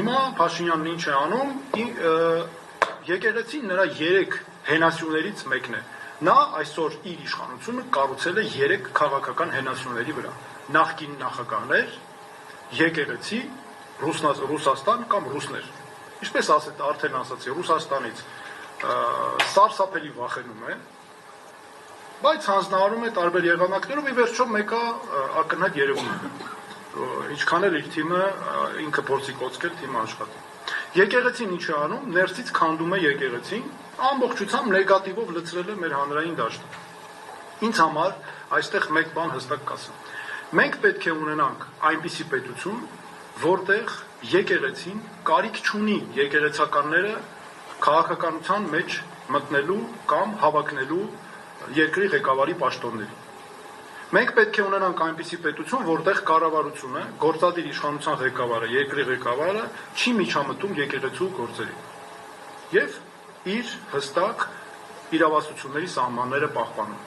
Հիմա Փաշինյանն ինչ է անում, եկեղեցին նրա 3 հենասյուներից մեկն է։ Նա այսօր իր իշխանությունը կառուցել է 3 քաղաքական հենասյուների վրա։ Նախկին նախագահներ, եկեղեցի, Ռուսաստան կամ ռուսներ։ Ինչպես արդեն ասացի, Ռուսաստանից սարսափելի վախենում է, բայց հանձնարարում է տարբեր եղանակներով, ի վերջո մեկը ակնհայտ երևում է։ Ինչքան էլ իր թիմը ինքը փորձի կոծկել, թիմը աշխատի։ Եկեղեցին ինչ է անում, ներսից քանդում է եկեղեցին, ամբողջությամբ նեգատիվով լցրել է մեր հանրային դաշտը։ Ինձ համար այստեղ մեկ բան հստակ կասեմ։ Մենք պետք է ունենանք այնպիսի պետություն, որտեղ եկեղեցին կարիք չունի եկեղեցականները քաղաքականության մեջ մտնելու կամ հավակնելու երկրի ղեկավարի պաշտոնների։ Մենք պետք է ունենանք այնպիսի պետություն, որտեղ կառավարությունը, գործադիր իշխանության ղեկավարը, երկրի ղեկավարը չի միջամտում եկեղեցու գործերին եւ իր հստակ իրավասությունների սահմանները պահպանում։